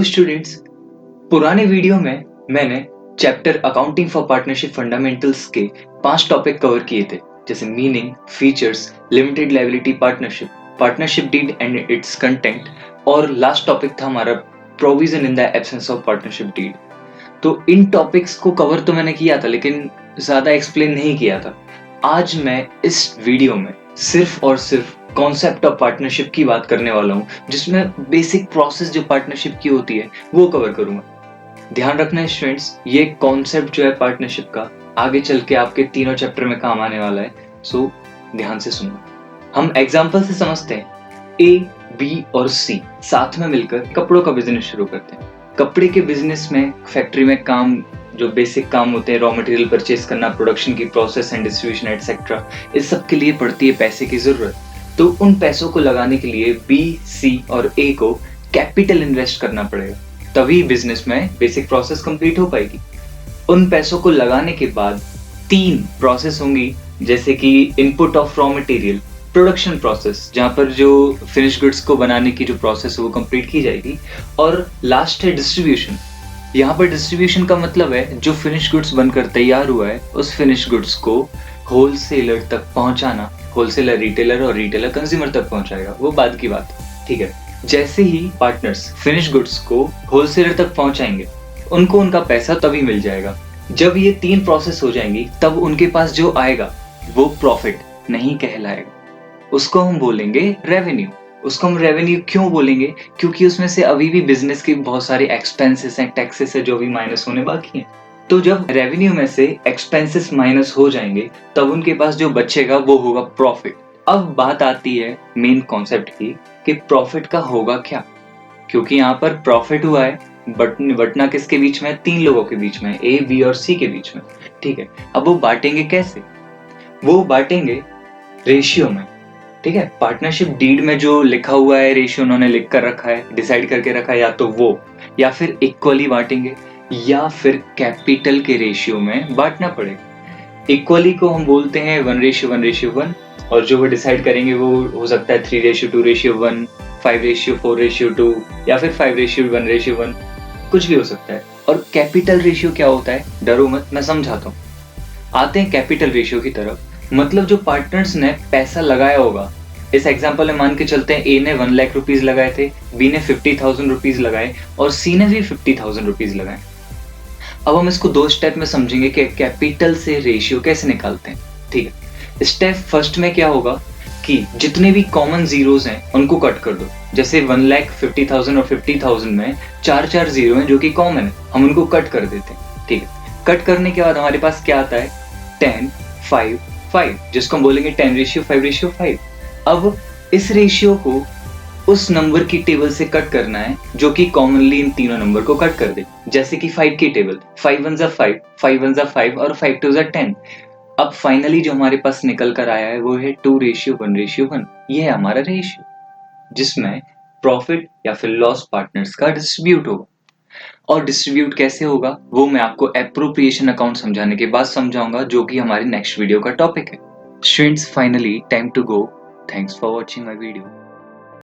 Students, पुराने video में मैंने chapter accounting for partnership fundamentals के 5 टॉपिक कवर किए थे, जैसे meaning, features, limited liability partnership, partnership deed and its content, और लास्ट टॉपिक था हमारा provision in the absence of partnership deed. तो इन टॉपिक्स को कवर तो मैंने किया था, लेकिन ज्यादा एक्सप्लेन नहीं किया था। आज मैं इस वीडियो में सिर्फ और सिर्फ कॉन्सेप्ट ऑफ पार्टनरशिप की बात करने वाला हूँ, जिसमें बेसिक प्रोसेस जो पार्टनरशिप की होती है वो कवर करूंगा। ध्यान रखना स्टूडेंट्स, ये कॉन्सेप्ट जो है पार्टनरशिप का आगे चल के आपके तीनों चैप्टर में काम आने वाला है, सो ध्यान से सुनो। हम एग्जाम्पल से समझते हैं। ए, बी और सी साथ में मिलकर कपड़ों का बिजनेस शुरू करते हैं। कपड़े के बिजनेस में फैक्ट्री में काम, जो बेसिक काम होते हैं, रॉ मटेरियल परचेज करना, प्रोडक्शन की प्रोसेस एंड डिस्ट्रीब्यूशन एटसेट्रा, इस सब के लिए पड़ती है पैसे की जरूरत। तो उन पैसों को लगाने के लिए बी, सी और ए को कैपिटल इन्वेस्ट करना पड़ेगा, तभी बिजनेस में बेसिक प्रोसेस कंप्लीट हो पाएगी। उन पैसों को लगाने के बाद 3 प्रोसेस होंगी, जैसे कि input of raw material, production process जहां पर जो फिनिश गुड्स को बनाने की जो प्रोसेस है वो कंप्लीट की जाएगी, और लास्ट है डिस्ट्रीब्यूशन। यहाँ पर डिस्ट्रीब्यूशन का मतलब है जो फिनिश गुड्स बनकर तैयार हुआ है उस फिनिश गुड्स को होलसेलर तक पहुंचाना। होलसेलर रिटेलर और रिटेलर कंज्यूमर तक पहुंचाएगा, वो बाद की बात है, ठीक है। जैसे ही पार्टनर्स फिनिश गुड्स को होलसेलर तक पहुंचाएंगे, उनको उनका पैसा तभी मिल जाएगा। जब ये 3 प्रोसेस हो जाएंगी, तब उनके पास जो आएगा वो प्रॉफिट नहीं कहलाएगा, उसको हम बोलेंगे रेवेन्यू। उसको हम रेवेन्यू क्यों बोलेंगे? क्योंकि उसमें से अभी भी बिजनेस के बहुत सारे एक्सपेंसेस हैं, टैक्सेस है जो भी माइनस होने बाकी हैं। तो जब रेवेन्यू में से एक्सपेंसेस माइनस हो जाएंगे, तब उनके पास जो बचेगा वो होगा प्रॉफिट। अब बात आती है मेन कॉन्सेप्ट की कि प्रॉफिट का होगा क्या, क्योंकि यहाँ पर प्रॉफिट हुआ है, बटना किसके बीच में? 3 लोगों के बीच में, ए, बी और सी के बीच में, ठीक है। अब वो बांटेंगे कैसे? वो बांटेंगे रेशियो में, ठीक है। पार्टनरशिप डीड में जो लिखा हुआ है रेशियो उन्होंने लिख कर रखा है, डिसाइड करके रखा है, या तो वो, या फिर इक्वली बांटेंगे, या फिर कैपिटल के रेशियो में बांटना पड़ेगा। इक्वली को हम बोलते हैं 1:1:1, और जो वो डिसाइड करेंगे वो हो सकता है 3:2:1, 5:4:2, या फिर 5:1:1, कुछ भी हो सकता है। और कैपिटल रेशियो क्या होता है? डरो मत, मैं समझाता हूँ। आते हैं कैपिटल रेशियो की तरफ। मतलब जो पार्टनर्स ने पैसा लगाया होगा, इस एग्जांपल में मान के चलते हैं ए ने 1 लाख रुपीज लगाए थे, बी ने 50,000 रुपीज लगाए और सी ने भी 50,000 रुपीज लगाए। अब हम इसको 2 स्टेप में समझेंगे कि कैपिटल से रेशियो कैसे निकालते हैं, ठीक है। स्टेप फर्स्ट में क्या होगा कि जितने भी कॉमन जीरोस हैं उनको कट कर दो। जैसे 1,50,000 और 50,000 में 4 जीरो हैं जो कि कॉमन है, हम उनको कट कर देते हैं, ठीक है। कट करने के बाद हमारे पास क्या आता है? 10, 5, 5, जिसको हम बोलेंगे 10:5:5। अब इस रेशियो को उस नंबर की टेबल से कट करना है जो कि कॉमनली इन तीनों नंबर को कट कर दे। जैसे कि 5 की टेबल, 5 1 जा 5, 5 1 जा 5 और 5 2 जा 10। अब फाइनली जो हमारे पास निकल कर आया है वो है 2:1:1। ये है हमारा रेशियो, जिसमें प्रॉफिट या फिर लॉस पार्टनर्स का डिस्ट्रीब्यूट होगा। और डिस्ट्रीब्यूट कैसे होगा वो मैं आपको एप्रोप्रिएशन अकाउंट समझाने के बाद समझाऊंगा, जो कि हमारे नेक्स्ट वीडियो का टॉपिक है। Students, finally time to go. Thanks for watching my video.